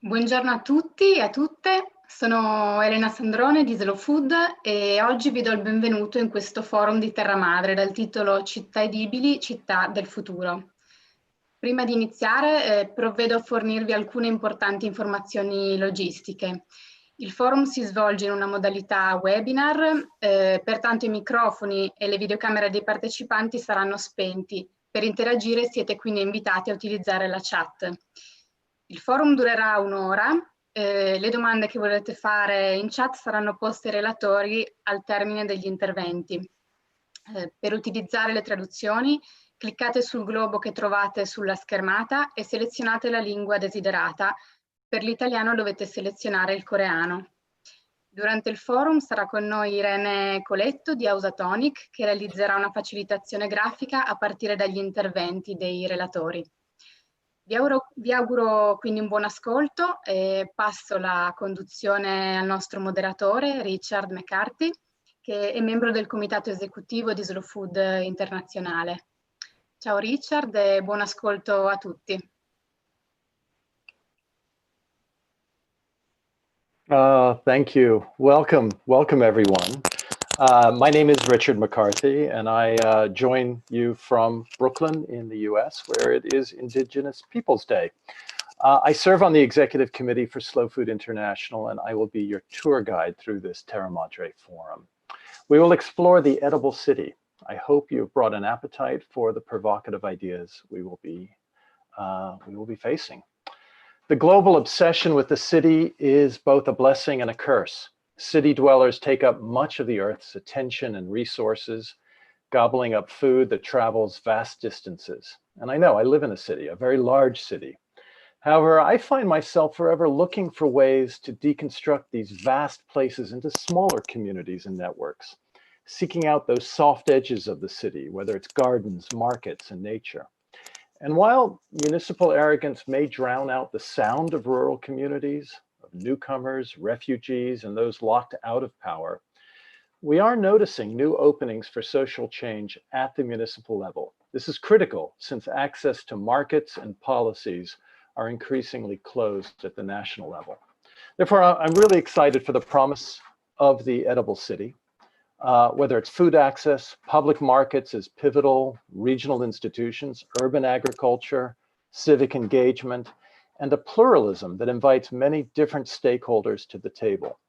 Buongiorno a tutti e a tutte, sono Elena Sandrone di Slow Food e oggi vi do il benvenuto in questo forum di Terra Madre dal titolo Città edibili, città del futuro. Prima di iniziare provvedo a fornirvi alcune importanti informazioni logistiche. Il forum si svolge in una modalità webinar, pertanto i microfoni e le videocamere dei partecipanti saranno spenti. Per interagire siete quindi invitati a utilizzare la chat. Il forum durerà un'ora, le domande che volete fare in chat saranno poste ai relatori al termine degli interventi. Per utilizzare le traduzioni, cliccate sul globo che trovate sulla schermata e selezionate la lingua desiderata. Per l'italiano dovete selezionare il coreano. Durante il forum sarà con noi Irene Coletto di Ausatonic che realizzerà una facilitazione grafica a partire dagli interventi dei relatori. Vi auguro quindi un buon ascolto e passo la conduzione al nostro moderatore Richard McCarthy, che è membro del comitato esecutivo di Slow Food Internazionale. Ciao Richard e buon ascolto a tutti. Thank you. Welcome everyone. My name is Richard McCarthy, and I join you from Brooklyn in the US, where it is Indigenous Peoples Day. I serve on the Executive Committee for Slow Food International, and I will be your tour guide through this Terra Madre Forum. We will explore the edible city. I hope you've brought an appetite for the provocative ideas we will be facing. The global obsession with the city is both a blessing and a curse. City dwellers take up much of the Earth's attention and resources, gobbling up food that travels vast distances. And I know I live in a city, a very large city. However, I find myself forever looking for ways to deconstruct these vast places into smaller communities and networks, seeking out those soft edges of the city, whether it's gardens, markets, and nature. And while municipal arrogance may drown out the sound of rural communities, of newcomers, refugees, and those locked out of power, we are noticing new openings for social change at the municipal level. This is critical since access to markets and policies are increasingly closed at the national level. Therefore, I'm really excited for the promise of the edible city. Whether it's food access, public markets as pivotal, regional institutions, urban agriculture, civic engagement, and a pluralism that invites many different stakeholders to the table.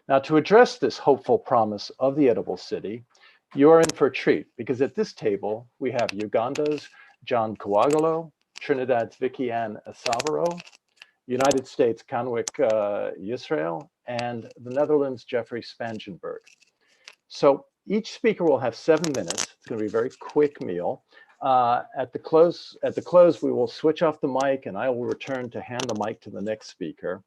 Now, to address this hopeful promise of the edible city, you are in for a treat, because at this table, we have Uganda's John Kawagalo, Trinidad's Vicky-Ann Asavaro, United States' Kanwik Yisrael, and the Netherlands' Jeffrey Spangenberg. So each speaker will have 7 minutes. It's going to be a very quick meal. At the close, we will switch off the mic and I will return to hand the mic to the next speaker.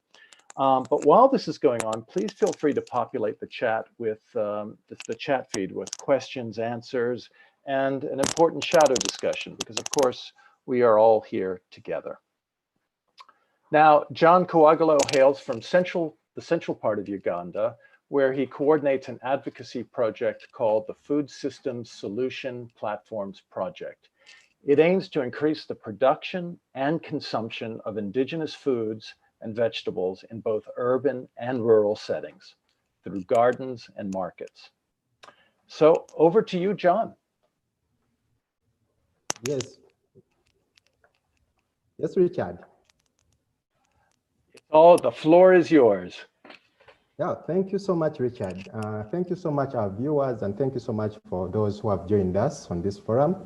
But while this is going on, please feel free to populate the chat with the chat feed with questions, answers, and an important shadow discussion, because of course we are all here together. Now, John Kawagalo hails from the central part of Uganda, where he coordinates an advocacy project called the Food Systems Solution Platforms Project. It aims to increase the production and consumption of indigenous foods and vegetables in both urban and rural settings through gardens and markets. So over to you, John. Yes. Yes, Richard. The floor is yours. Yeah, thank you so much, Richard. Thank you so much, our viewers, and thank you so much for those who have joined us on this forum.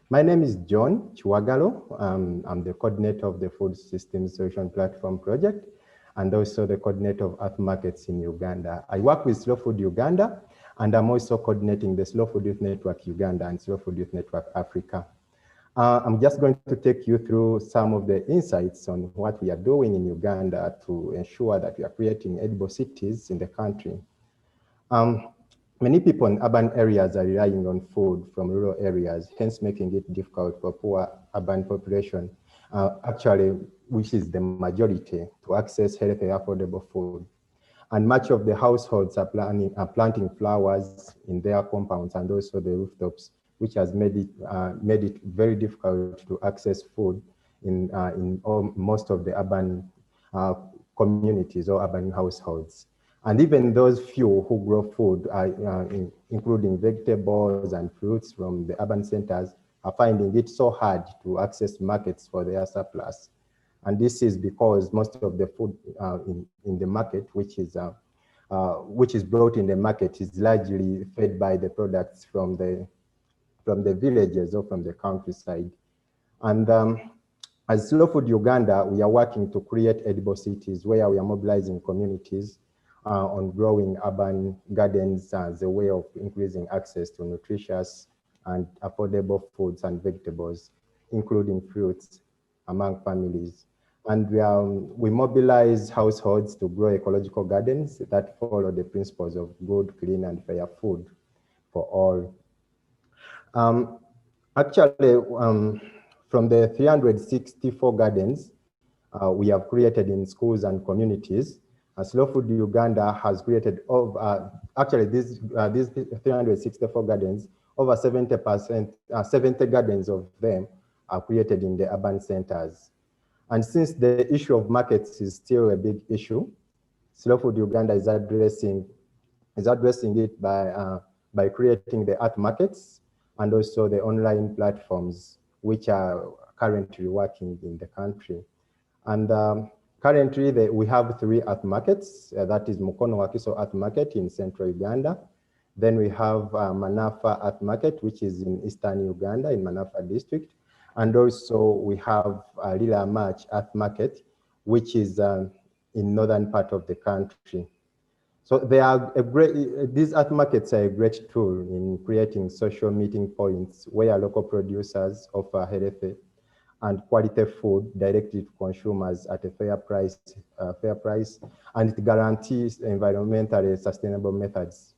My name is John Chiwagalo. I'm the coordinator of the Food Systems Solution Platform Project, and also the coordinator of Earth Markets in Uganda. I work with Slow Food Uganda, and I'm also coordinating the Slow Food Youth Network Uganda and Slow Food Youth Network Africa. I'm just going to take you through some of the insights on what we are doing in Uganda to ensure that we are creating edible cities in the country. Many people in urban areas are relying on food from rural areas, hence making it difficult for poor urban population, actually, which is the majority, to access healthy, affordable food. And much of the households are planting flowers in their compounds and also the rooftops, which has made it very difficult to access food in most of the urban communities or urban households. And even those few who grow food, including vegetables and fruits from the urban centers, are finding it so hard to access markets for their surplus. And this is because most of the food in the market, which is brought in the market, is largely fed by the products from the villages or from the countryside. And as Slow Food Uganda, we are working to create edible cities where we are mobilizing communities on growing urban gardens as a way of increasing access to nutritious and affordable foods and vegetables, including fruits, among families. And we mobilize households to grow ecological gardens that follow the principles of good, clean, and fair food for all. Actually, from the 364 gardens we have created in schools and communities, Slow Food Uganda has created actually these 364 gardens, over 70%, 70 gardens of them are created in the urban centers. And since the issue of markets is still a big issue, Slow Food Uganda is addressing it by creating the art markets and also the online platforms, which are currently working in the country. And currently we have 3 art markets. That is Mukono Wakiso Art Market in central Uganda. Then we have Manafa Art Market, which is in eastern Uganda in Manafa district. And also we have Lila March Art Market, which is in northern part of the country. So they are these art markets are a great tool in creating social meeting points where local producers offer healthy and quality food directly to consumers at a fair price, and it guarantees environmentally sustainable methods.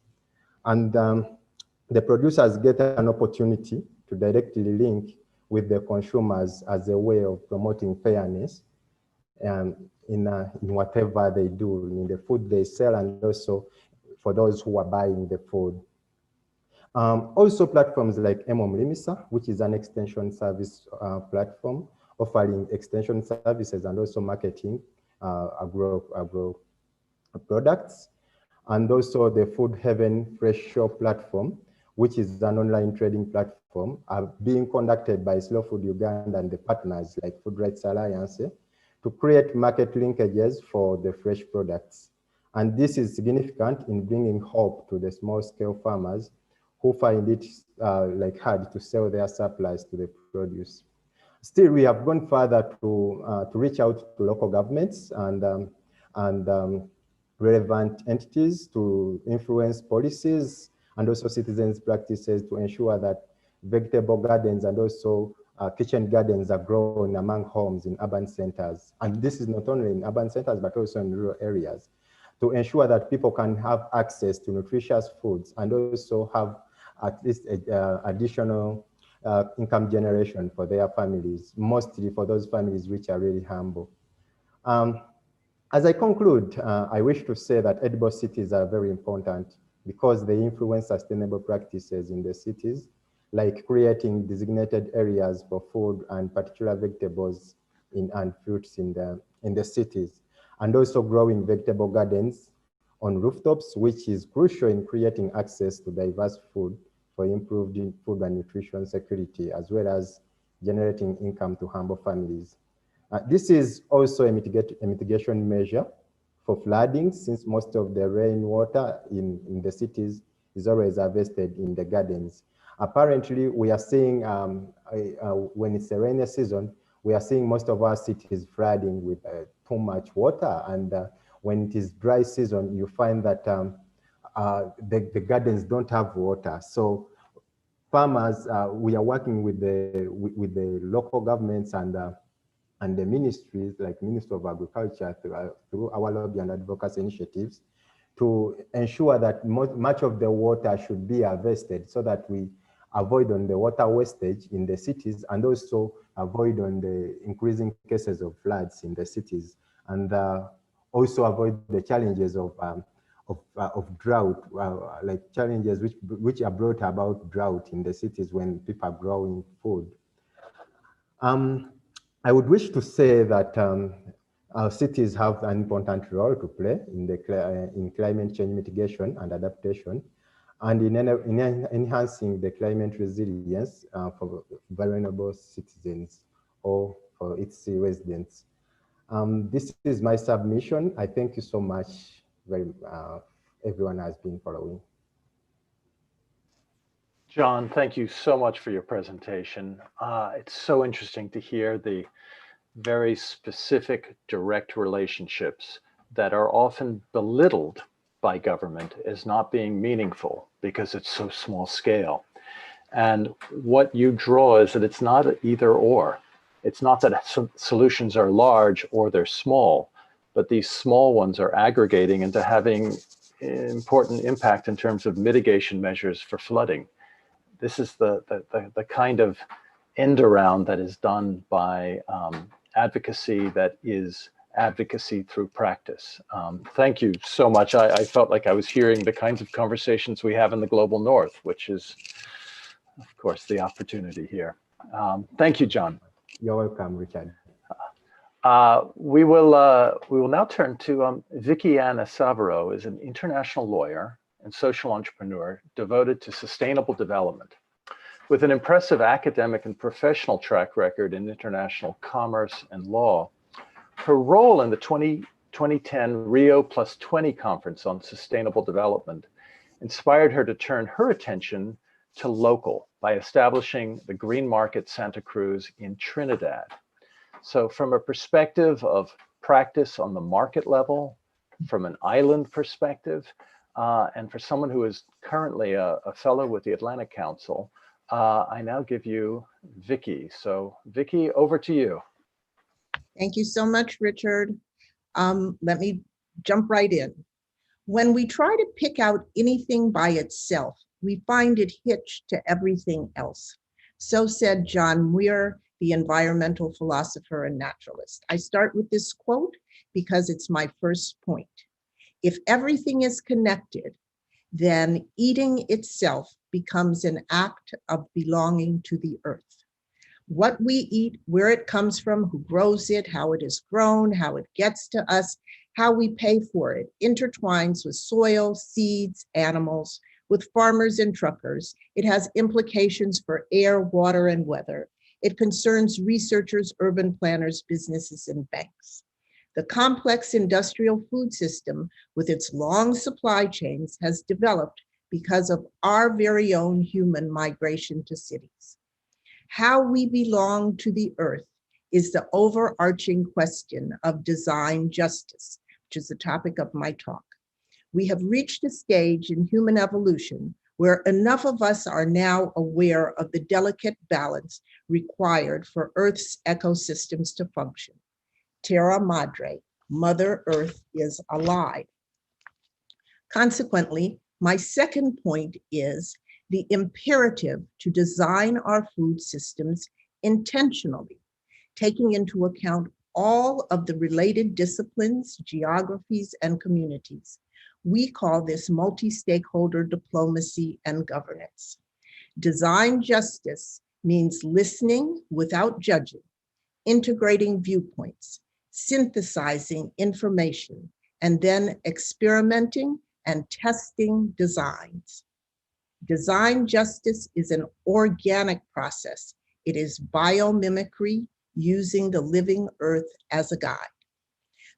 And the producers get an opportunity to directly link with the consumers as a way of promoting fairness in whatever they do, in the food they sell, and also for those who are buying the food. Also platforms like Emom-Limisa, which is an extension service platform offering extension services and also marketing agro products. And also the Food Heaven Fresh Shop platform, which is an online trading platform, are being conducted by Slow Food Uganda and the partners like Food Rights Alliance to create market linkages for the fresh products. And this is significant in bringing hope to the small-scale farmers who find it hard to sell their supplies to the produce. Still, we have gone further to reach out to local governments and relevant entities to influence policies and also citizens' practices to ensure that vegetable gardens and also kitchen gardens are grown among homes in urban centers. And this is not only in urban centers, but also in rural areas, to ensure that people can have access to nutritious foods and also have at least additional income generation for their families, mostly for those families which are really humble. As I conclude, I wish to say that edible cities are very important because they influence sustainable practices in the cities, like creating designated areas for food and particular vegetables and fruits in the cities, and also growing vegetable gardens on rooftops, which is crucial in creating access to diverse food for improved food and nutrition security, as well as generating income to humble families. This is also a mitigation measure for flooding, since most of the rainwater in the cities is always harvested in the gardens. Apparently, we are seeing, when it's a rainy season, we are seeing most of our cities flooding with too much water. And when it is dry season, you find that the gardens don't have water. So farmers, we are working with the local governments and the ministries, like Ministry of Agriculture, through our lobby and advocacy initiatives, to ensure that much of the water should be harvested so that we avoid on the water wastage in the cities and also avoid on the increasing cases of floods in the cities, and also avoid the challenges of drought, like challenges which are brought about drought in the cities when people are growing food. I would wish to say that our cities have an important role to play in climate change mitigation and adaptation, and in enhancing the climate resilience for vulnerable citizens or for its residents. This is my submission. I thank you so much. Everyone has been following. John, thank you so much for your presentation. It's so interesting to hear the very specific, direct relationships that are often belittled by government as not being meaningful because it's so small scale. And what you draw is that it's not either or. It's not that solutions are large or they're small, but these small ones are aggregating into having important impact in terms of mitigation measures for flooding. This is the kind of end around that is done by advocacy that is advocacy through practice. Thank you so much. I felt like I was hearing the kinds of conversations we have in the global north, which is, of course, the opportunity here. Thank you, John. You're welcome, Richard. We will now turn to Vicky Anna Savaro, is an international lawyer and social entrepreneur devoted to sustainable development. With an impressive academic and professional track record in international commerce and law, her role in the 2010 Rio +20 conference on sustainable development inspired her to turn her attention to local by establishing the Green Market Santa Cruz in Trinidad. So from a perspective of practice on the market level, from an island perspective, and for someone who is currently a fellow with the Atlantic Council, I now give you Vicky. So Vicky, over to you. Thank you so much, Richard. Let me jump right in. When we try to pick out anything by itself, we find it hitched to everything else. So said John Muir, the environmental philosopher and naturalist. I start with this quote because it's my first point. If everything is connected, then eating itself becomes an act of belonging to the earth. What we eat, where it comes from, who grows it, how it is grown, how it gets to us, how we pay for it, intertwines with soil, seeds, animals, with farmers and truckers. It has implications for air, water, and weather. It concerns researchers, urban planners, businesses, and banks. The complex industrial food system with its long supply chains has developed because of our very own human migration to cities. How we belong to the earth is the overarching question of design justice, which is the topic of my talk. We have reached a stage in human evolution where enough of us are now aware of the delicate balance required for Earth's ecosystems to function. Terra Madre, Mother Earth is alive. Consequently, my second point is the imperative to design our food systems intentionally, taking into account all of the related disciplines, geographies, and communities. We call this multi-stakeholder diplomacy and governance. Design justice means listening without judging, integrating viewpoints, synthesizing information, and then experimenting and testing designs. Design justice is an organic process. It is biomimicry using the living earth as a guide.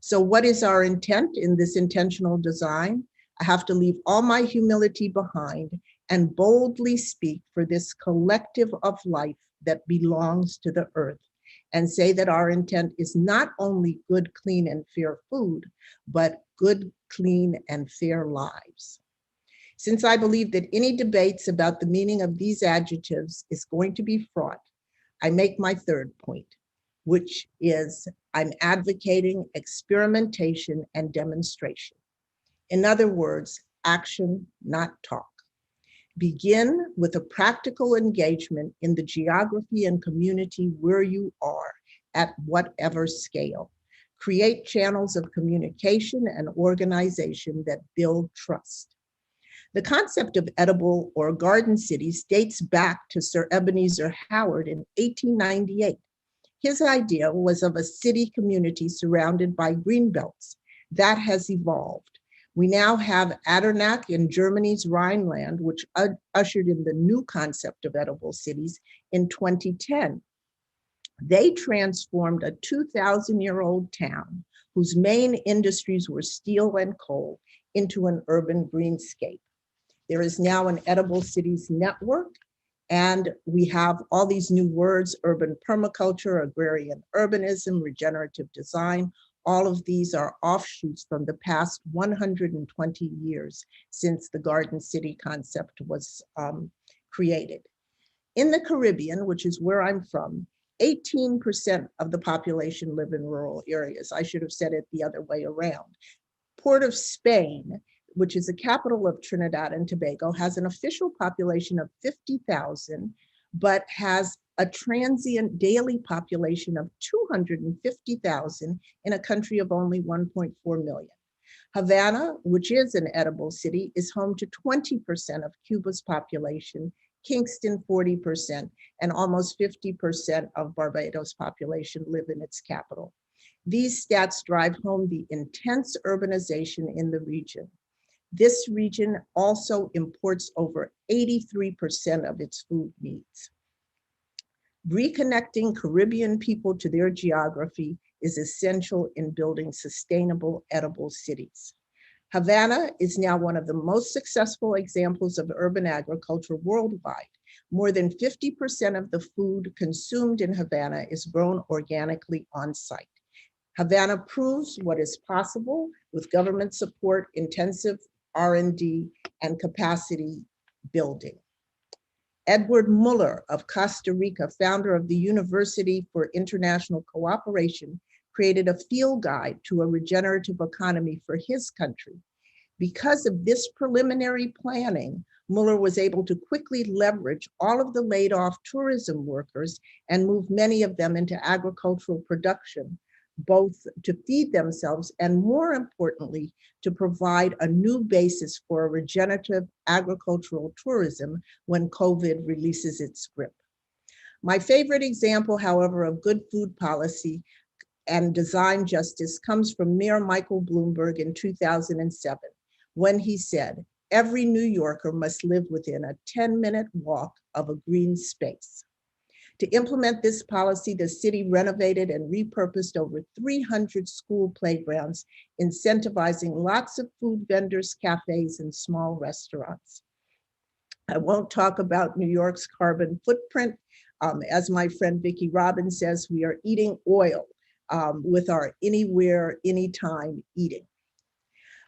So what is our intent in this intentional design? I have to leave all my humility behind and boldly speak for this collective of life that belongs to the earth, and say that our intent is not only good, clean, and fair food, but good, clean, and fair lives. Since I believe that any debates about the meaning of these adjectives is going to be fraught, I make my third point, which is I'm advocating experimentation and demonstration. In other words, action, not talk. Begin with a practical engagement in the geography and community where you are at whatever scale. Create channels of communication and organization that build trust. The concept of edible or garden cities dates back to Sir Ebenezer Howard in 1898. His idea was of a city community surrounded by green belts. That has evolved. We now have Adernach in Germany's Rhineland, which ushered in the new concept of edible cities in 2010. They transformed a 2,000-year-old town whose main industries were steel and coal into an urban greenscape. There is now an Edible Cities Network, and we have all these new words: urban permaculture, agrarian urbanism, regenerative design. All of these are offshoots from the past 120 years since the Garden City concept was created. In the Caribbean, which is where I'm from, 18% of the population live in rural areas. I should have said it the other way around. Port of Spain, which is the capital of Trinidad and Tobago, has an official population of 50,000, but has a transient daily population of 250,000 in a country of only 1.4 million. Havana, which is an edible city, is home to 20% of Cuba's population, Kingston 40%, and almost 50% of Barbados' population live in its capital. These stats drive home the intense urbanization in the region. This region also imports over 83% of its food needs. Reconnecting Caribbean people to their geography is essential in building sustainable edible cities. Havana is now one of the most successful examples of urban agriculture worldwide. More than 50% of the food consumed in Havana is grown organically on site. Havana proves what is possible with government support, intensive R&D, and capacity building. Edward Muller of Costa Rica, founder of the University for International Cooperation, created a field guide to a regenerative economy for his country. Because of this preliminary planning, Muller was able to quickly leverage all of the laid off tourism workers and move many of them into agricultural production, both to feed themselves and, more importantly, to provide a new basis for a regenerative agricultural tourism when COVID releases its grip. My favorite example, however, of good food policy and design justice comes from Mayor Michael Bloomberg in 2007, when he said, "Every New Yorker must live within a 10-minute walk of a green space." To implement this policy, the city renovated and repurposed over 300 school playgrounds, incentivizing lots of food vendors, cafes, and small restaurants. I won't talk about New York's carbon footprint. As my friend Vicki Robbins says, we are eating oil with our anywhere, anytime eating.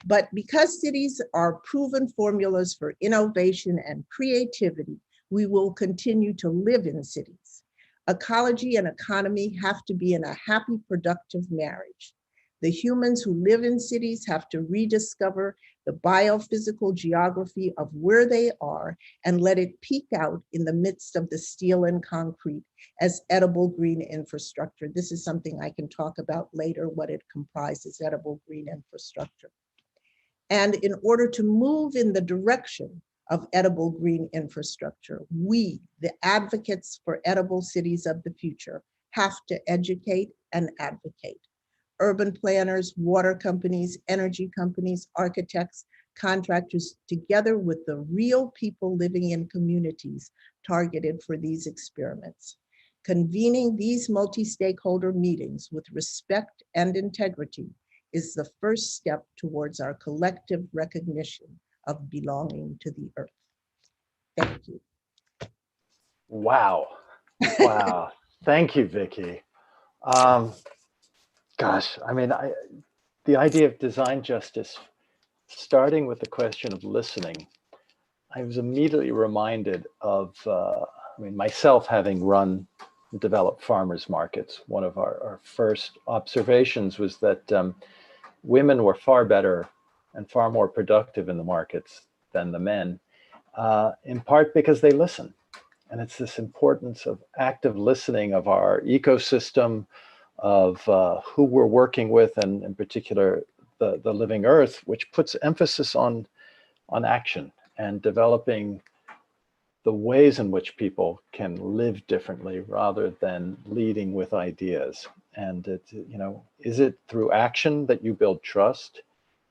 But because cities are proven formulas for innovation and creativity, we will continue to live in cities. Ecology and economy have to be in a happy, productive marriage. The humans who live in cities have to rediscover the biophysical geography of where they are and let it peek out in the midst of the steel and concrete as edible green infrastructure. This is something I can talk about later, what it comprises, edible green infrastructure. And in order to move in the direction of edible green infrastructure, we, the advocates for edible cities of the future, have to educate and advocate. Urban planners, water companies, energy companies, architects, contractors, together with the real people living in communities targeted for these experiments. Convening these multi-stakeholder meetings with respect and integrity is the first step towards our collective recognition of belonging to the earth. Thank you. Wow. Wow. Thank you, Vicki. Gosh, I mean, the idea of design justice, starting with the question of listening, I was immediately reminded of, myself having run and developed farmers markets. One of our first observations was that women were far better and far more productive in the markets than the men, in part because they listen. And it's this importance of active listening of our ecosystem, of who we're working with, and in particular, the living earth, which puts emphasis on action and developing the ways in which people can live differently rather than leading with ideas. And it, is it through action that you build trust?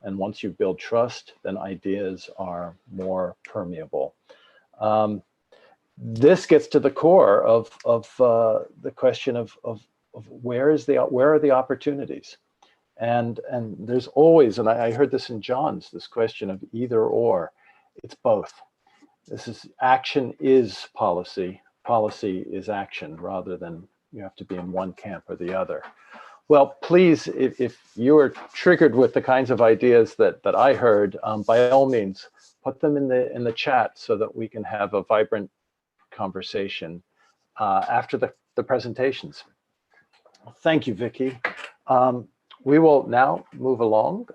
And once you build trust, then ideas are more permeable. This gets to the core of the question of where are the opportunities? And there's always, and I heard this in John's, this question of either or. It's both. This is action is policy. Policy is action, rather than you have to be in one camp or the other. Well, please, if you are triggered with the kinds of ideas that I heard, by all means, put them in the chat so that we can have a vibrant conversation after the presentations. Thank you, Vicky. We will now move along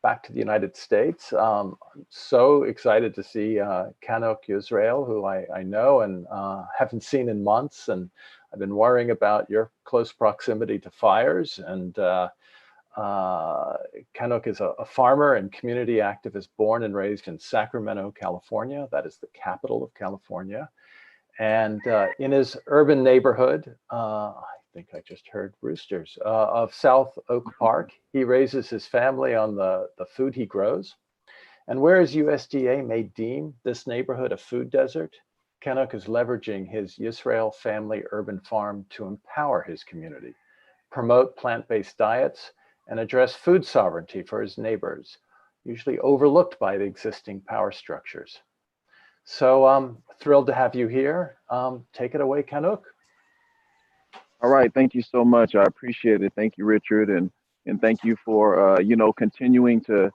back to the United States. I'm so excited to see Kanok Yisrael, who I know and haven't seen in months, and I've been worrying about your close proximity to fires. And Kanok is a farmer and community activist born and raised in Sacramento, California. That is the capital of California. And in his urban neighborhood, I think I just heard roosters, of South Oak Park, he raises his family on the food he grows. And whereas USDA may deem this neighborhood a food desert, Kanok is leveraging his Yisrael family urban farm to empower his community, promote plant-based diets, and address food sovereignty for his neighbors, usually overlooked by the existing power structures. So I'm thrilled to have you here. Take it away, Kanok. All right, thank you so much. I appreciate it. Thank you, Richard, and thank you for continuing to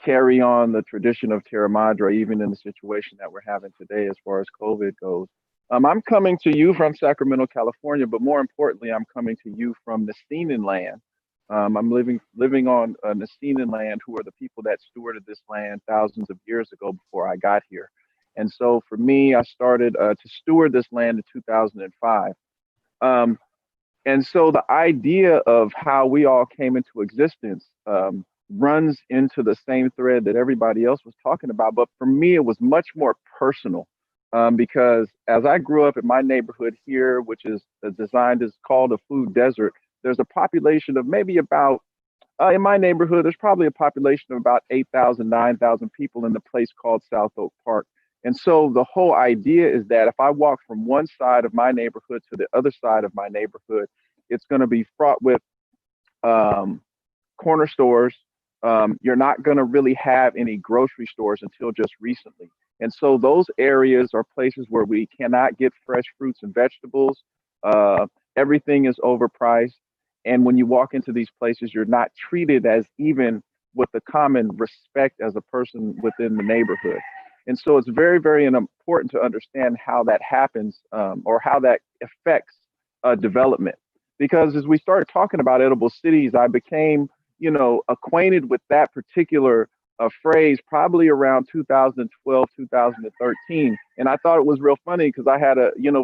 carry on the tradition of Terra Madre, even in the situation that we're having today as far as COVID goes. I'm coming to you from Sacramento, California, but more importantly, I'm coming to you from Nissenan land. I'm living on Nissenan land, who are the people that stewarded this land thousands of years ago before I got here. And so for me, I started to steward this land in 2005. And so the idea of how we all came into existence runs into the same thread that everybody else was talking about. But for me, it was much more personal because as I grew up in my neighborhood here, which is called a food desert, there's a population of maybe about, in my neighborhood, there's probably a population of about 8,000, 9,000 people in the place called South Oak Park. And so the whole idea is that if I walk from one side of my neighborhood to the other side of my neighborhood, it's going to be fraught with corner stores. You're not going to really have any grocery stores until just recently. And so those areas are places where we cannot get fresh fruits and vegetables. Everything is overpriced. And when you walk into these places, you're not treated as even with the common respect as a person within the neighborhood. And so it's very, very important to understand how that happens or how that affects development. Because as we started talking about edible cities, I became, acquainted with that particular phrase probably around 2012, 2013. And I thought it was real funny because I had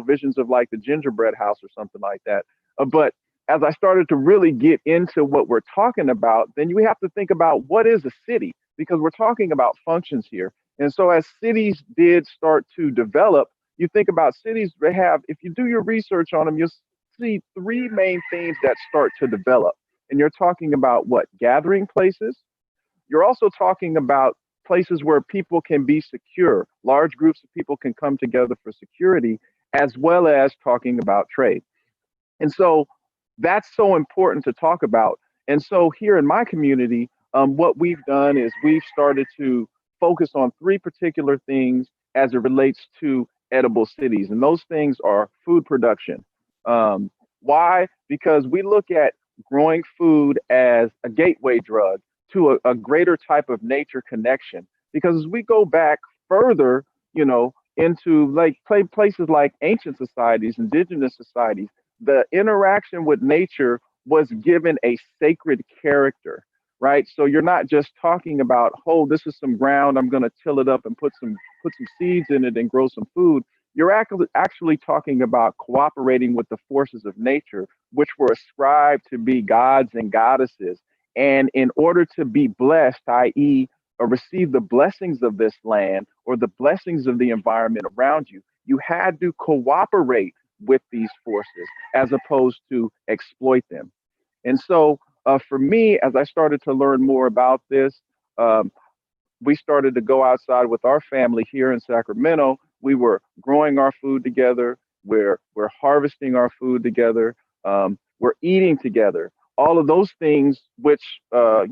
visions of like the gingerbread house or something like that. But as I started to really get into what we're talking about, then you have to think about what is a city, because we're talking about functions here. And so as cities did start to develop, you think about cities, they have, if you do your research on them, you'll see three main themes that start to develop. And you're talking about what? Gathering places. You're also talking about places where people can be secure. Large groups of people can come together for security, as well as talking about trade. And so that's so important to talk about. And so here in my community, what we've done is we've started to focus on three particular things as it relates to edible cities. And those things are food production. Why? Because we look at growing food as a gateway drug to a greater type of nature connection. Because as we go back further, into like places like ancient societies, indigenous societies, the interaction with nature was given a sacred character, right? So you're not just talking about, oh, this is some ground, I'm going to till it up and put some seeds in it and grow some food. You're actually talking about cooperating with the forces of nature, which were ascribed to be gods and goddesses. And in order to be blessed, i.e., or receive the blessings of this land or the blessings of the environment around you, you had to cooperate with these forces as opposed to exploit them. And so, for me, as I started to learn more about this, um, we started to go outside with our family here in Sacramento. We were growing our food together. We're harvesting our food together. We're eating together. All of those things, which are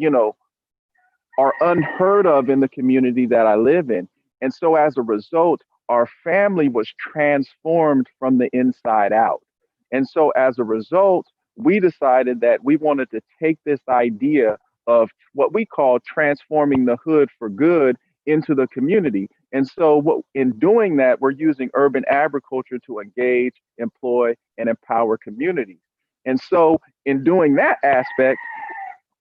unheard of in the community that I live in. And so, as a result, our family was transformed from the inside out. And so, as a result, we decided that we wanted to take this idea of what we call transforming the hood for good into the community. And so, in doing that, we're using urban agriculture to engage, employ, and empower communities. And so, in doing that aspect,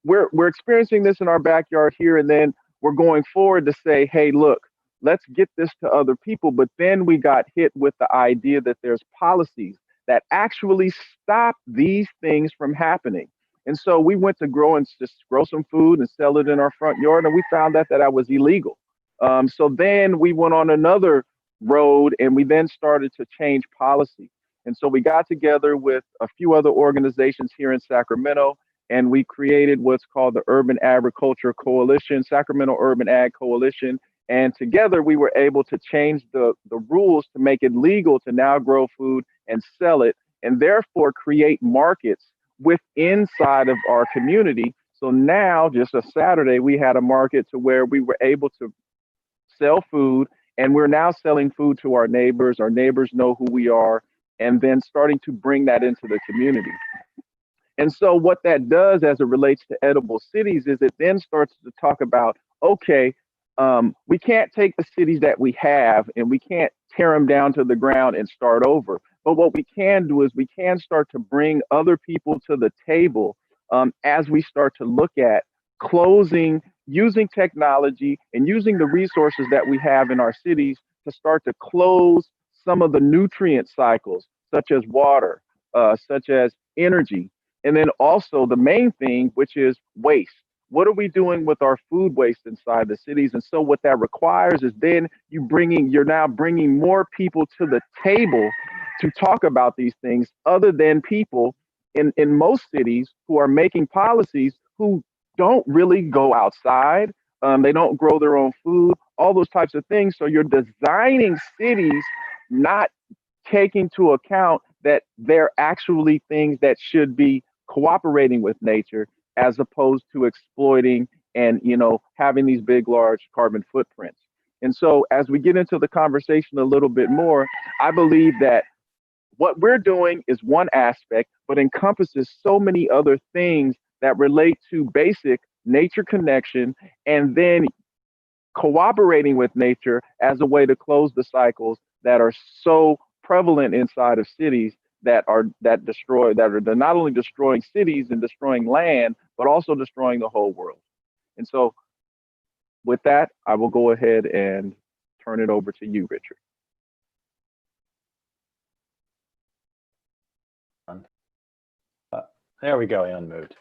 we're experiencing this in our backyard here, and then we're going forward to say, hey, look, let's get this to other people. But then we got hit with the idea that there's policies that actually stop these things from happening. And so we went to grow and just grow some food and sell it in our front yard, and we found that was illegal. So then we went on another road, and we then started to change policy. And so we got together with a few other organizations here in Sacramento, and we created what's called the Urban Agriculture Coalition, Sacramento Urban Ag Coalition. And together we were able to change the rules to make it legal to now grow food and sell it, and therefore create markets inside of our community. So now, just a Saturday, we had a market to where we were able to sell food, and we're now selling food to our neighbors. Our neighbors know who we are, and then starting to bring that into the community. And so what that does as it relates to edible cities is it then starts to talk about, okay, we can't take the cities that we have and we can't tear them down to the ground and start over. But what we can do is we can start to bring other people to the table, as we start to look at closing, using technology and using the resources that we have in our cities to start to close some of the nutrient cycles, such as water, such as energy. And then also the main thing, which is waste. What are we doing with our food waste inside the cities? And so what that requires is then you're now bringing more people to the table to talk about these things, other than people in most cities who are making policies who don't really go outside. They don't grow their own food, all those types of things. So you're designing cities not taking into account that they're actually things that should be cooperating with nature, as opposed to exploiting and having these big, large carbon footprints. And so as we get into the conversation a little bit more, I believe that what we're doing is one aspect, but encompasses so many other things that relate to basic nature connection, and then cooperating with nature as a way to close the cycles that are so prevalent inside of cities, that are they're not only destroying cities and destroying land, but also destroying the whole world. And so with that, I will go ahead and turn it over to you, Richard. There we go, unmoved.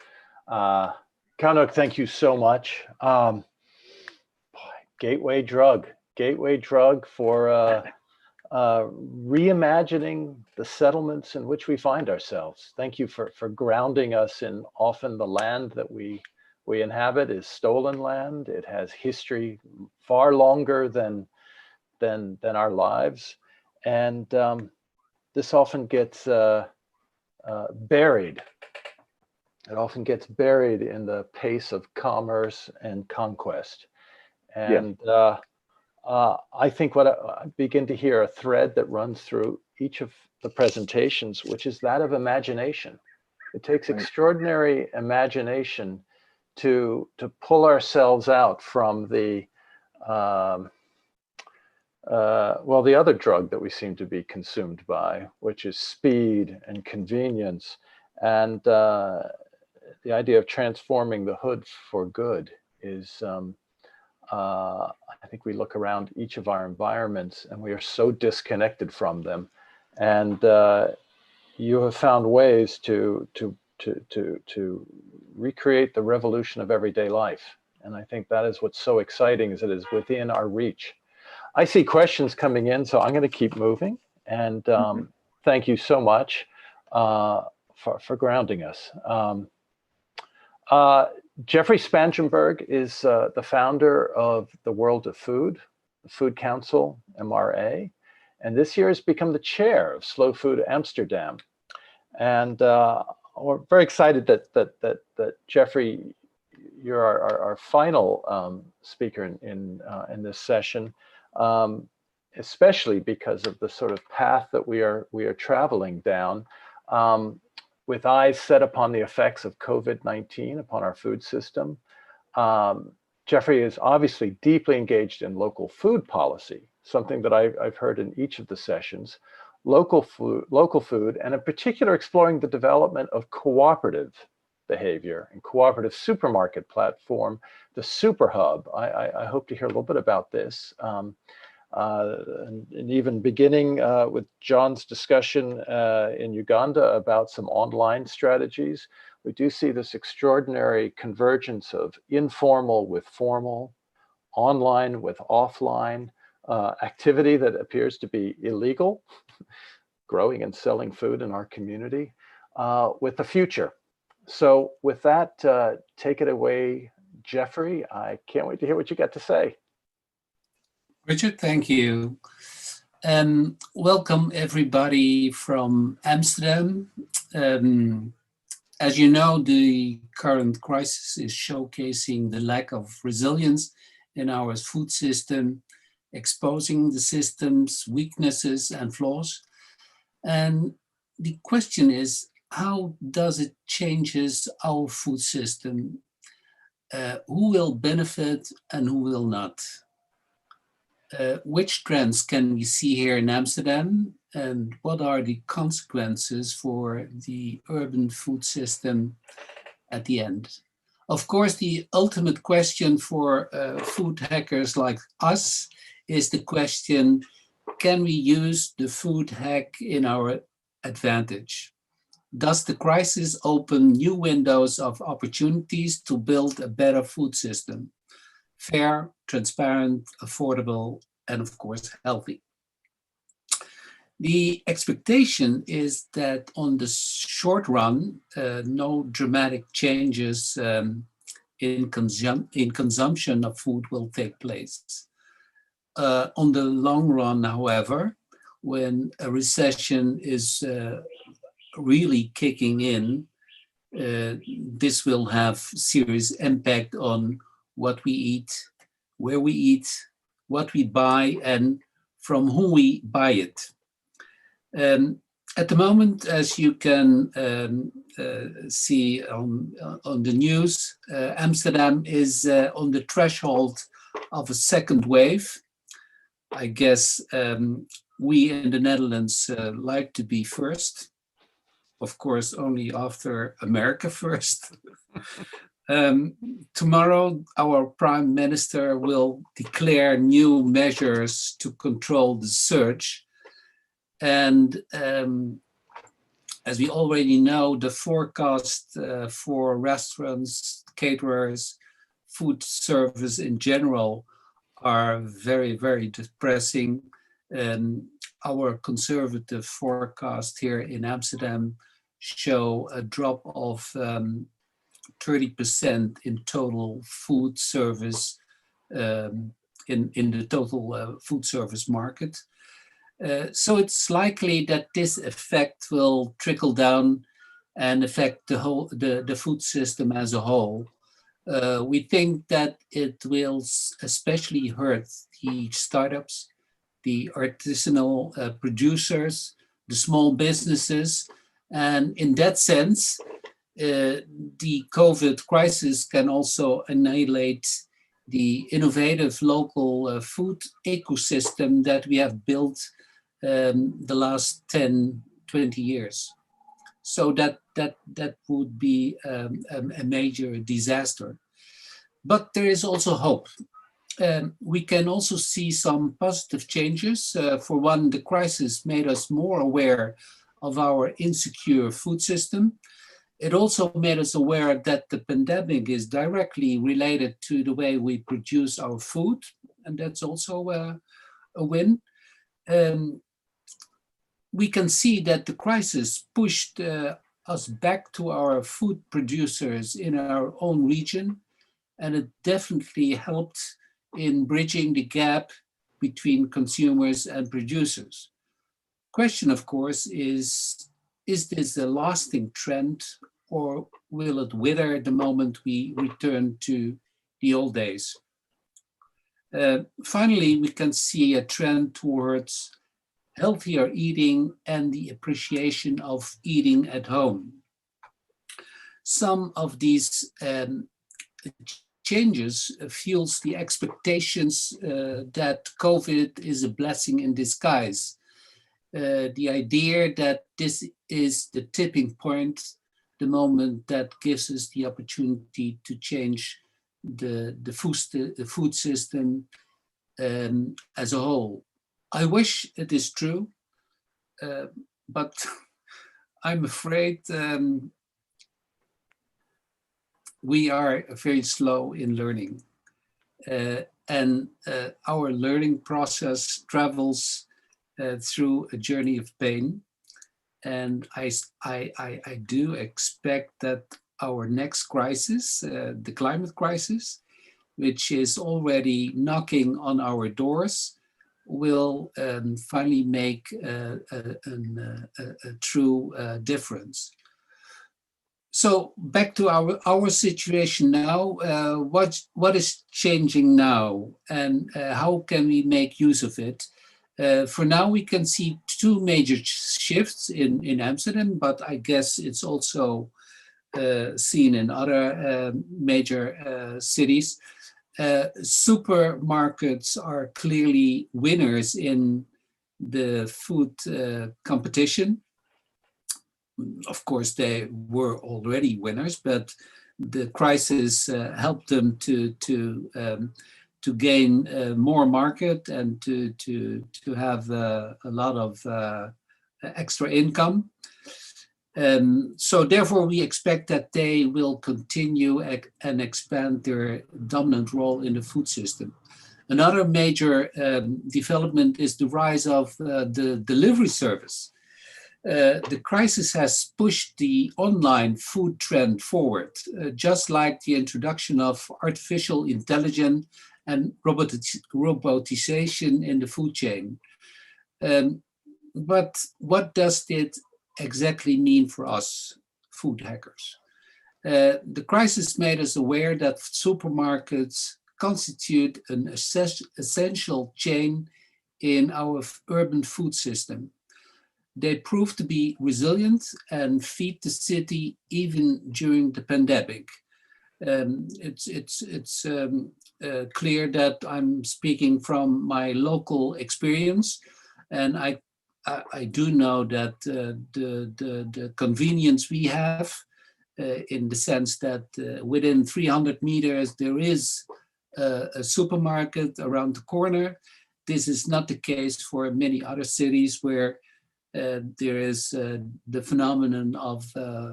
Kaunuk, thank you so much. Gateway drug for reimagining the settlements in which we find ourselves. Thank you for grounding us in often the land that we inhabit is stolen land. It has history far longer than our lives, and this often gets buried. It often gets buried in the pace of commerce and conquest. And I think what I begin to hear a thread that runs through each of the presentations, which is that of imagination. It takes extraordinary imagination to pull ourselves out from the the other drug that we seem to be consumed by, which is speed and convenience, and the idea of transforming the hood for good is, I think we look around each of our environments and we are so disconnected from them. And you have found ways to recreate the revolution of everyday life. And I think that is what's so exciting, is it is within our reach. I see questions coming in, so I'm going to keep moving. And thank you so much for grounding us. Jeffrey Spangenberg is the founder of the World of Food, the Food Council, MRA, and this year has become the chair of Slow Food Amsterdam. And we're very excited that Jeffrey, you're our final speaker in this session, especially because of the sort of path that we are traveling down, with eyes set upon the effects of COVID-19 upon our food system. Jeffrey is obviously deeply engaged in local food policy, something that I've heard in each of the sessions. Local food, and in particular exploring the development of cooperative behavior and cooperative supermarket platform, the Superhub. I hope to hear a little bit about this. And even beginning with John's discussion in Uganda about some online strategies, we do see this extraordinary convergence of informal with formal, online with offline, activity that appears to be illegal, growing and selling food in our community, with the future. So with that, take it away, Jeffrey. I can't wait to hear what you got to say. Richard, thank you. Welcome everybody from Amsterdam. As you know, the current crisis is showcasing the lack of resilience in our food system, exposing the system's weaknesses and flaws. And the question is, how does it changes our food system? Who will benefit and who will not? Which trends can we see here in Amsterdam, and what are the consequences for the urban food system at the end? Of course, the ultimate question for food hackers like us is the question, can we use the food hack in our advantage? Does the crisis open new windows of opportunities to build a better food system? Fair, transparent, affordable, and of course, healthy. The expectation is that on the short run, no dramatic changes in consumption of food will take place. On the long run, however, when a recession is really kicking in, this will have serious impact on what we eat, where we eat, what we buy, and from whom we buy it. At the moment, as you can see on the news, Amsterdam is on the threshold of a second wave. I guess we in the Netherlands like to be first. Of course, only after America first. Tomorrow, our Prime Minister will declare new measures to control the surge. And as we already know, the forecast for restaurants, caterers, food service in general are very, very depressing. Our conservative forecast here in Amsterdam show a drop of 30% in total food service, in the total food service market. So it's likely that this effect will trickle down and affect the food system as a whole. We think that it will especially hurt the startups, the artisanal producers, the small businesses. And in that sense, the COVID crisis can also annihilate the innovative local food ecosystem that we have built the last 10, 20 years. So that would be a major disaster. But there is also hope. We can also see some positive changes. For one, the crisis made us more aware of our insecure food system. It also made us aware that the pandemic is directly related to the way we produce our food, and that's also a win. We can see that the crisis pushed us back to our food producers in our own region, and it definitely helped in bridging the gap between consumers and producers. Question, of course, is this a lasting trend, or will it wither the moment we return to the old days? Finally, we can see a trend towards healthier eating and the appreciation of eating at home. Some of these changes fuels the expectations that COVID is a blessing in disguise. The idea that this is the tipping point, the moment that gives us the opportunity to change the food system as a whole. I wish it is true, but I'm afraid we are very slow in learning. And our learning process travels through a journey of pain. And I do expect that our next crisis, the climate crisis, which is already knocking on our doors, will finally make a true difference. So back to our situation now, what is changing now, and how can we make use of it? For now, we can see two major shifts in Amsterdam, but I guess it's also seen in other major cities. Supermarkets are clearly winners in the food competition. Of course, they were already winners, but the crisis helped them to gain more market and to have a lot of extra income. So therefore, we expect that they will continue and expand their dominant role in the food system. Another major development is the rise of the delivery service. The crisis has pushed the online food trend forward, just like the introduction of artificial intelligence and robotization in the food chain. But what does it exactly mean for us, food hackers? The crisis made us aware that supermarkets constitute an essential chain in our urban food system. They proved to be resilient and feed the city even during the pandemic. It's clear that I'm speaking from my local experience, and I do know that the convenience we have, in the sense that within 300 meters there is a supermarket around the corner. This is not the case for many other cities where there is the phenomenon of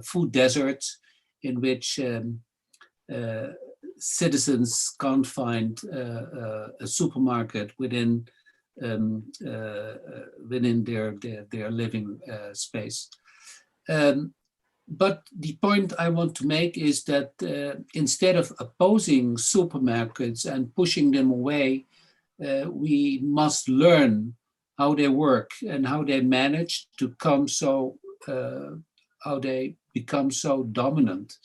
food deserts, in which citizens can't find a supermarket within their living space. But the point I want to make is that instead of opposing supermarkets and pushing them away, we must learn how they work and how they manage to come so, how they become so dominant.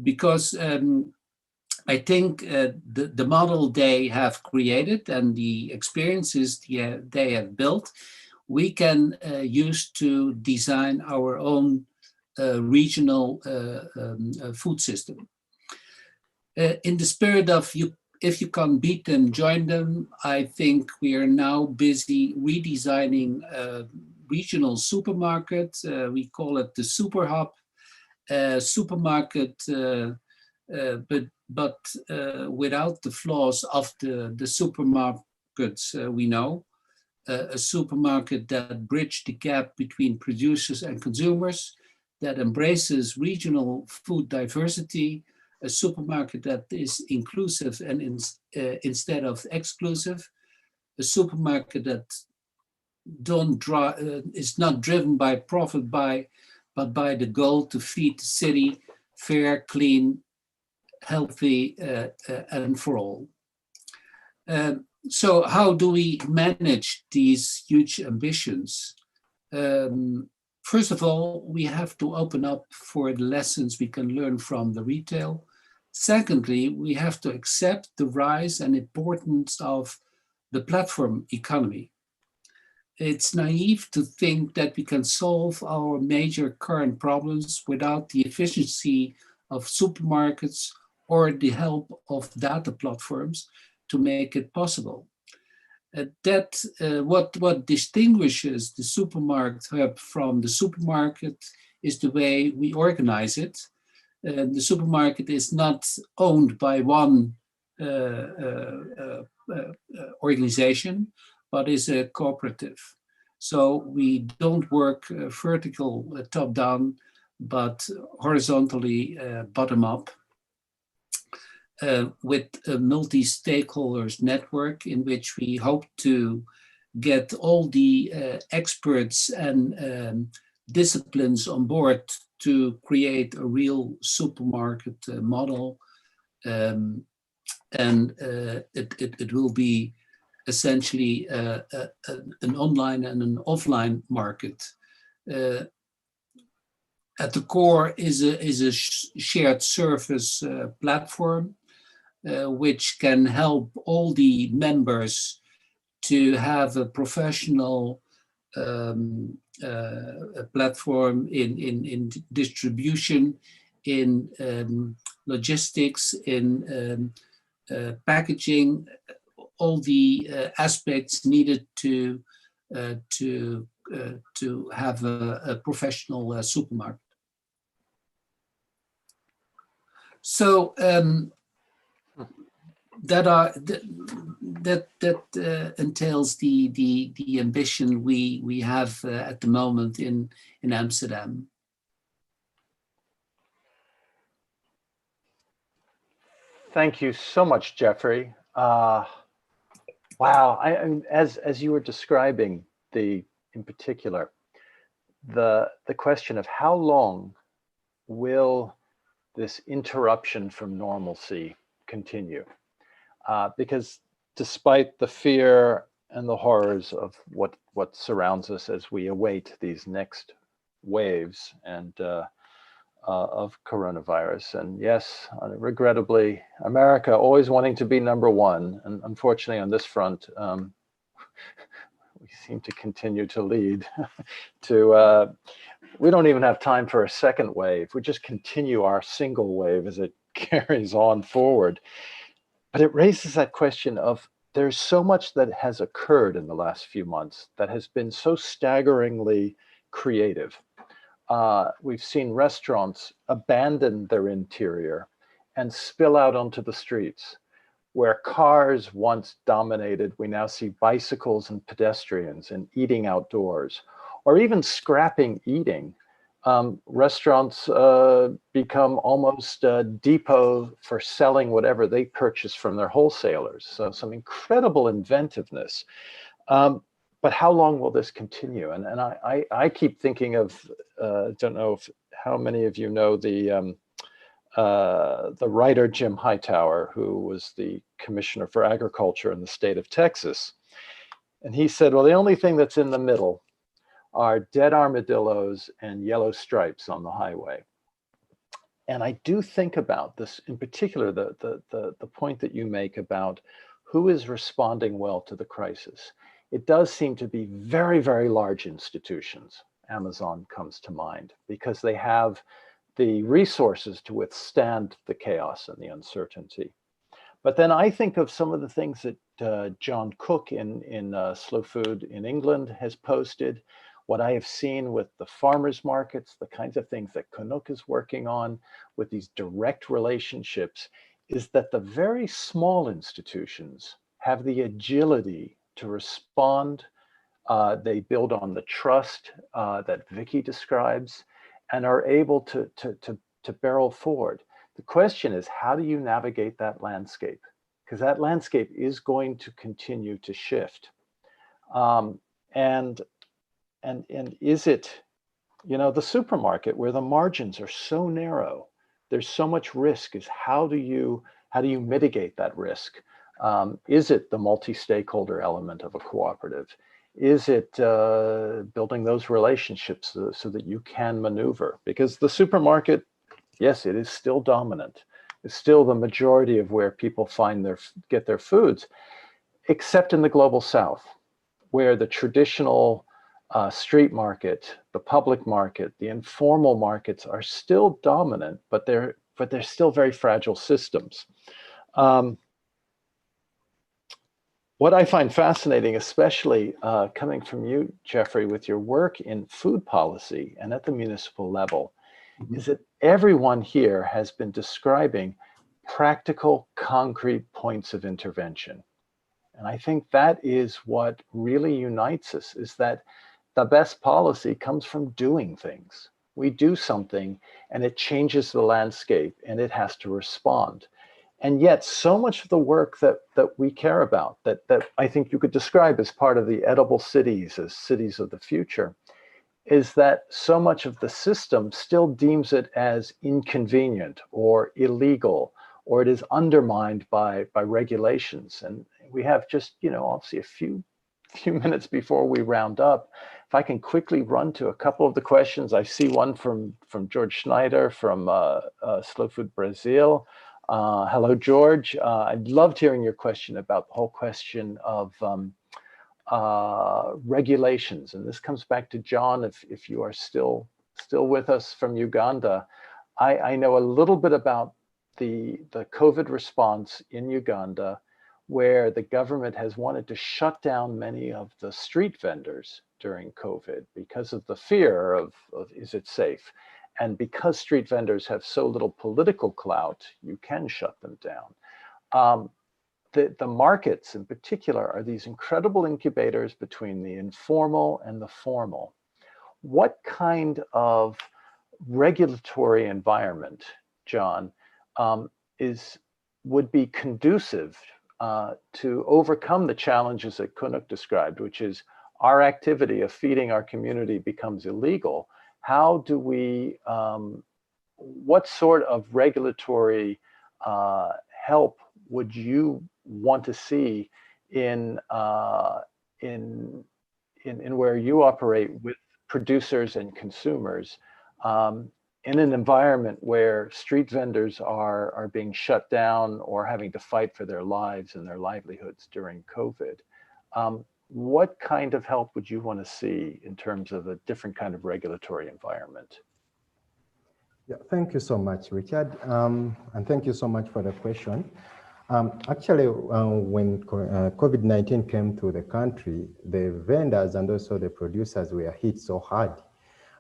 Because I think the model they have created and the experiences they have built, we can use to design our own regional food system. In the spirit of if you can't beat them, join them, I think we are now busy redesigning regional supermarket. We call it the super hub supermarket, but without the flaws of the supermarkets we know. A supermarket that bridges the gap between producers and consumers, that embraces regional food diversity, a supermarket that is inclusive and instead of exclusive, a supermarket that is not driven by profit but by the goal to feed the city fair, clean, healthy, and for all. So how do we manage these huge ambitions? First of all, we have to open up for the lessons we can learn from the retail. Secondly, we have to accept the rise and importance of the platform economy. It's naive to think that we can solve our major current problems without the efficiency of supermarkets or the help of data platforms to make it possible. What distinguishes the supermarket hub from the supermarket is the way we organize it. The supermarket is not owned by one organization, but is a cooperative. So we don't work vertical top down, but horizontally bottom up. With a multi-stakeholders network in which we hope to get all the experts and disciplines on board to create a real supermarket model. And it will be essentially an online and an offline market. At the core is a shared service platform, which can help all the members to have a professional platform in distribution, in logistics, in packaging, all the aspects needed to have a professional supermarket. So that entails the ambition we have at the moment in Amsterdam. Thank you so much, Jeffrey. Wow, as you were describing in particular, the question of how long will this interruption from normalcy continue? Because despite the fear and the horrors of what surrounds us as we await these next waves and of coronavirus, and yes, regrettably, America always wanting to be number one, and unfortunately on this front, we seem to continue to lead. We don't even have time for a second wave. We just continue our single wave as it carries on forward. But it raises that question of there's so much that has occurred in the last few months that has been so staggeringly creative. We've seen restaurants abandon their interior and spill out onto the streets. Where cars once dominated, we now see bicycles and pedestrians and eating outdoors, or even scrapping eating. Restaurants become almost a depot for selling whatever they purchase from their wholesalers. So some incredible inventiveness. But how long will this continue? And I keep thinking of, don't know how many of you know the writer Jim Hightower, who was the commissioner for agriculture in the state of Texas. And he said, well, the only thing that's in the middle are dead armadillos and yellow stripes on the highway. And I do think about this, in particular, the point that you make about who is responding well to the crisis. It does seem to be very, very large institutions. Amazon comes to mind because they have the resources to withstand the chaos and the uncertainty. But then I think of some of the things that John Cook in Slow Food in England has posted, what I have seen with the farmers markets, the kinds of things that Kunuk is working on with these direct relationships, is that the very small institutions have the agility to respond. They build on the trust that Vicky describes and are able to barrel forward. The question is, how do you navigate that landscape? Because that landscape is going to continue to shift. And is it, you know, the supermarket where the margins are so narrow, there's so much risk, is how do you mitigate that risk? Is it the multi-stakeholder element of a cooperative? Is it building those relationships so that you can maneuver? Because the supermarket, yes, it is still dominant. It's still the majority of where people get their foods, except in the global South, where the traditional street market, the public market, the informal markets are still dominant, but they're still very fragile systems. What I find fascinating, especially coming from you, Jeffrey, with your work in food policy and at the municipal level, is that everyone here has been describing practical, concrete points of intervention. And I think that is what really unites us, is that the best policy comes from doing things. We do something and it changes the landscape and it has to respond. And yet so much of the work that we care about, that I think you could describe as part of the edible cities, as cities of the future, is that so much of the system still deems it as inconvenient or illegal, or it is undermined by regulations. And we have just, you know, obviously a few minutes before we round up. If I can quickly run to a couple of the questions. I see one from George Schneider from Slow Food Brazil. Hello, George. I loved hearing your question about the whole question of regulations. And this comes back to John, if you are still with us from Uganda. I know a little bit about the COVID response in Uganda, where the government has wanted to shut down many of the street vendors during COVID because of the fear of is it safe? And because street vendors have so little political clout, you can shut them down. The markets in particular are these incredible incubators between the informal and the formal. What kind of regulatory environment, John, would be conducive to overcome the challenges that Kunuk described, which is our activity of feeding our community becomes illegal? How do we, what sort of regulatory help would you want to see in where you operate with producers and consumers in an environment where street vendors are being shut down or having to fight for their lives and their livelihoods during COVID? What kind of help would you want to see in terms of a different kind of regulatory environment? Yeah, thank you so much, Richard. And thank you so much for the question. Actually, when COVID-19 came to the country, the vendors and also the producers were hit so hard.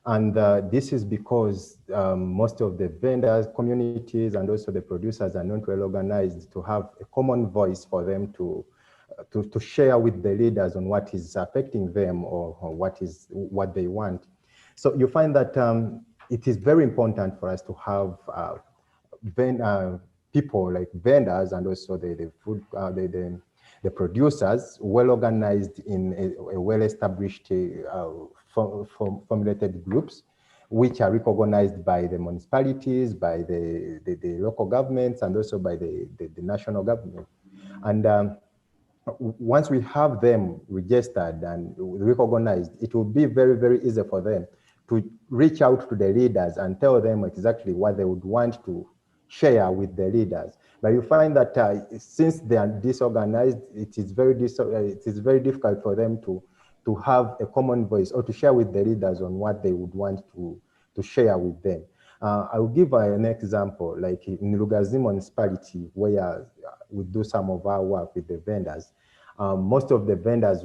And this is because most of the vendors, communities, and also the producers are not well organized to have a common voice for them to share with the leaders on what is affecting them or what they want. So you find that it is very important for us to have people like vendors and also the producers well organized in a well-established formulated groups, which are recognized by the municipalities, by the local governments, and also by the national government. And once we have them registered and recognized, it will be very, very easy for them to reach out to the leaders and tell them exactly what they would want to share with the leaders. But you find that since they are disorganized, it is very difficult for them to have a common voice or to share with the leaders on what they would want to share with them. I will give an example, like in Lugazi municipality, where we do some of our work with the vendors. Most of the vendors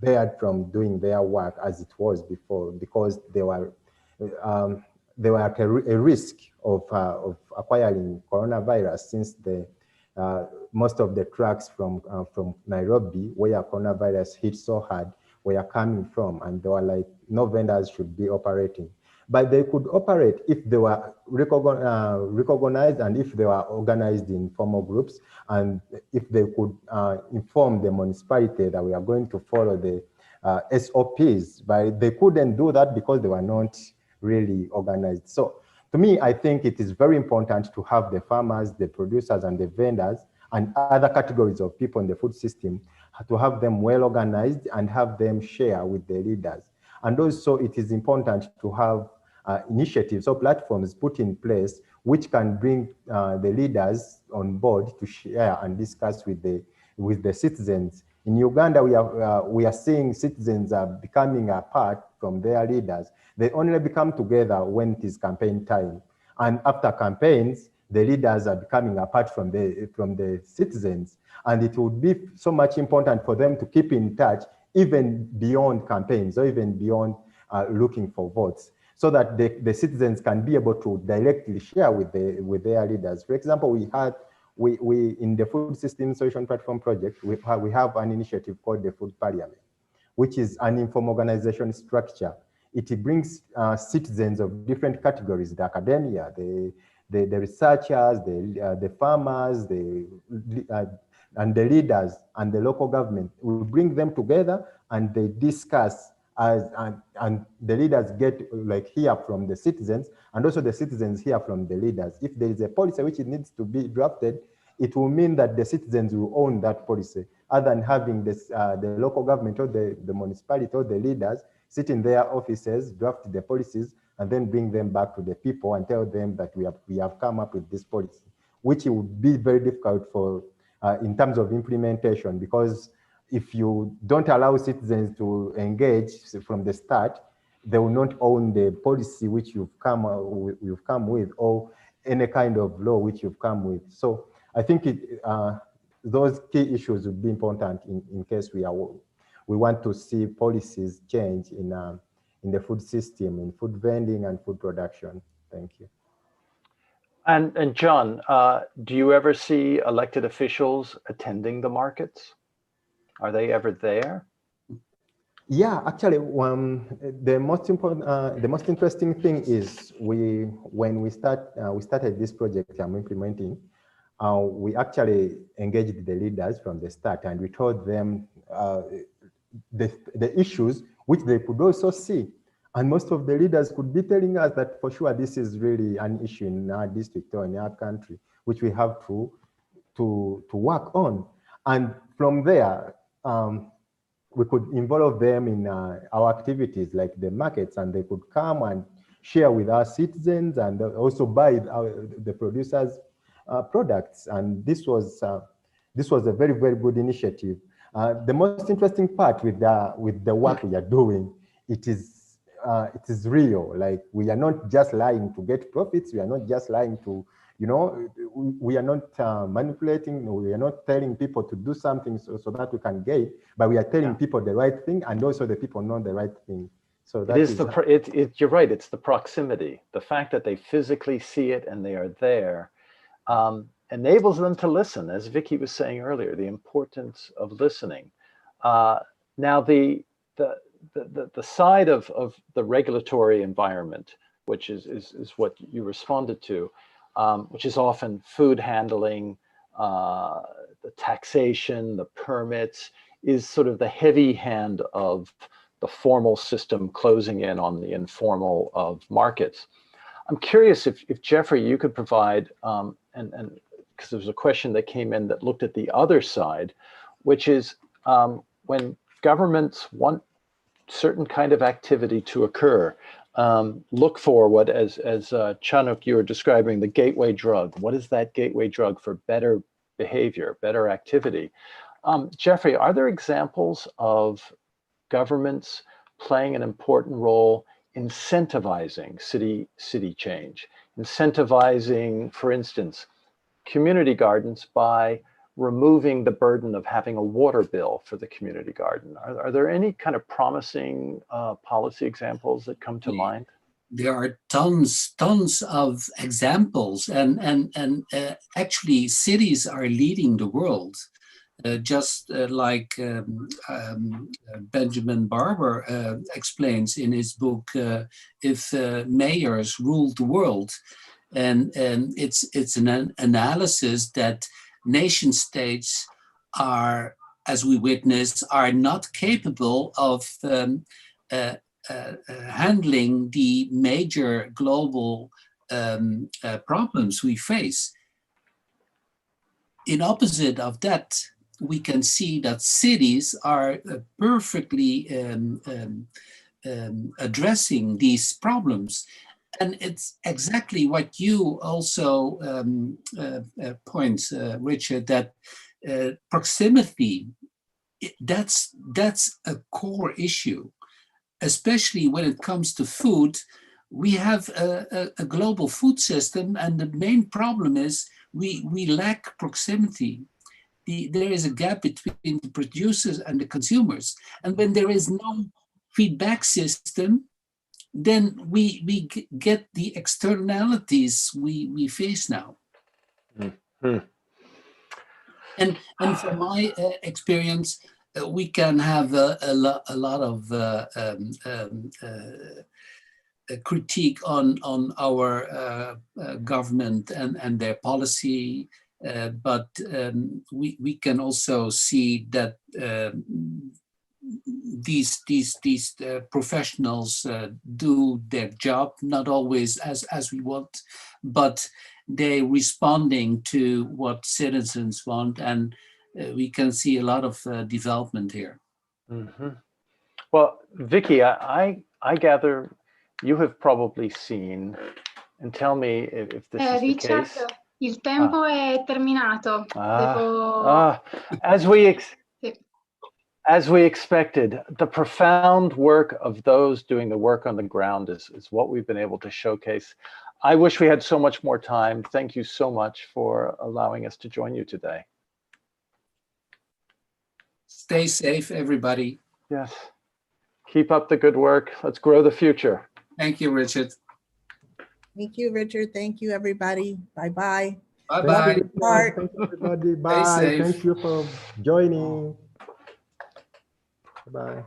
barred from doing their work as it was before, because they were at a risk of acquiring coronavirus, since most of the trucks from Nairobi, where coronavirus hit so hard, were coming from, and they were like, no vendors should be operating. But they could operate if they were recognized, and if they were organized in formal groups, and if they could inform the municipality that we are going to follow the SOPs. But they couldn't do that because they were not really organized. So to me, I think it is very important to have the farmers, the producers, and the vendors, and other categories of people in the food system, to have them well organized and have them share with the leaders. And also it is important to have initiatives or platforms put in place which can bring the leaders on board to share and discuss with the citizens. In Uganda, we are seeing citizens are becoming apart from their leaders. They only become together when it is campaign time. And after campaigns, the leaders are becoming apart from the citizens. And it would be so much important for them to keep in touch, even beyond campaigns, or even beyond looking for votes, so that the citizens can be able to directly share with their leaders. For example, we in the Food System Solution Platform Project, we have an initiative called the Food Parliament, which is an informal organization structure. It brings citizens of different categories: the academia, the researchers, the farmers, and the leaders, and the local government. We bring them together and they discuss, and the leaders get hear from the citizens, and also the citizens hear from the leaders. If there is a policy which needs to be drafted, it will mean that the citizens will own that policy, other than having the local government or the municipality or the leaders sit in their offices, draft the policies, and then bring them back to the people and tell them that we have come up with this policy, which would be very difficult for in terms of implementation, because if you don't allow citizens to engage from the start, they will not own the policy which you've come with, or any kind of law which you've come with. So I think those key issues would be important in case we want to see policies change in the food system, in food vending and food production. Thank you. And John, do you ever see elected officials attending the markets? Are they ever there? Yeah, actually, the most interesting thing is when we started this project I'm implementing, we actually engaged the leaders from the start, and we told them the issues which they could also see. And most of the leaders could be telling us that for sure this is really an issue in our district or in our country, which we have to work on. And from there, we could involve them in our activities like the markets, and they could come and share with our citizens and also buy the producers' products. And this was a very, very good initiative. The most interesting part with the work we are doing, it is real. Like, we are not just lying to get profits. We are not just lying to, we are not manipulating. We are not telling people to do something so that we can gain, but we are telling people the right thing, and also the people know the right thing. So that you're right. It's the proximity, the fact that they physically see it and they are there, enables them to listen. As Vicky was saying earlier, the importance of listening. Now, the side of the regulatory environment, which is what you responded to, which is often food handling, the taxation, the permits, is sort of the heavy hand of the formal system closing in on the informal of markets. I'm curious if Jeffrey, you could provide, and because there was a question that came in that looked at the other side, which is when governments want certain kind of activity to occur, look for what, as Chanuk, you were describing, the gateway drug. What is that gateway drug for better behavior, better activity? Jeffrey, are there examples of governments playing an important role incentivizing city change, incentivizing, for instance, community gardens by removing the burden of having a water bill for the community garden. Are there any kind of promising policy examples that come to mind? There are tons of examples, and actually cities are leading the world. Just like Benjamin Barber explains in his book, If Mayors Ruled the World. And it's an analysis that nation states are, as we witness, are not capable of handling the major global problems we face. In opposite of that, we can see that cities are perfectly addressing these problems. And it's exactly what you also point, Richard, that proximity, that's a core issue, especially when it comes to food. We have a global food system, and the main problem is we lack proximity. There is a gap between the producers and the consumers. And when there is no feedback system, then we get the externalities we face now. Mm-hmm. And from my experience, we can have a lot of critique on our government and their policy, but we can also see that these professionals do their job, not always as we want, but they're responding to what citizens want, and we can see a lot of development here. Mm-hmm. Well, Vicky, I gather you have probably seen, and tell me if this is Richard, the case. Il tempo è terminato. As we expected, the profound work of those doing the work on the ground is what we've been able to showcase. I wish we had so much more time. Thank you so much for allowing us to join you today. Stay safe, everybody. Yes. Keep up the good work. Let's grow the future. Thank you, Richard. Thank you, Richard. Thank you, everybody. Bye-bye. Bye-bye. Thank you, everybody. Bye. safe. Thank you for joining. Bye.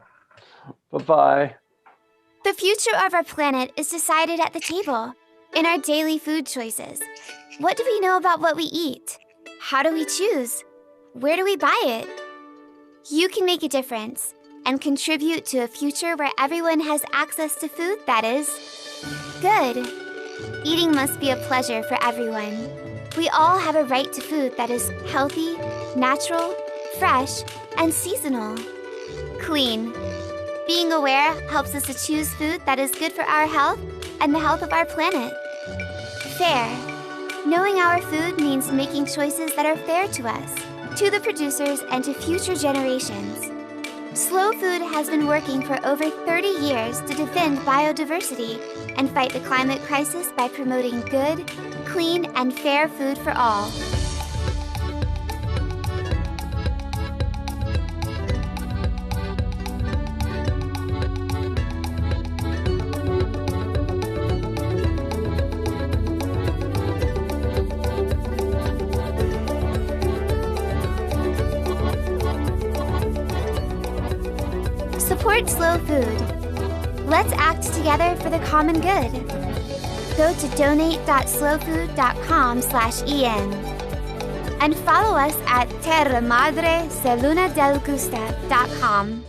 Bye-bye. The future of our planet is decided at the table, in our daily food choices. What do we know about what we eat? How do we choose? Where do we buy it? You can make a difference and contribute to a future where everyone has access to food that is good. Eating must be a pleasure for everyone. We all have a right to food that is healthy, natural, fresh, and seasonal. Clean. Being aware helps us to choose food that is good for our health and the health of our planet. Fair. Knowing our food means making choices that are fair to us, to the producers, and to future generations. Slow Food has been working for over 30 years to defend biodiversity and fight the climate crisis by promoting good, clean, and fair food for all. Support Slow Food. Let's act together for the common good. Go to donate.slowfood.com/en and follow us at terramadreselunadelgusta.com.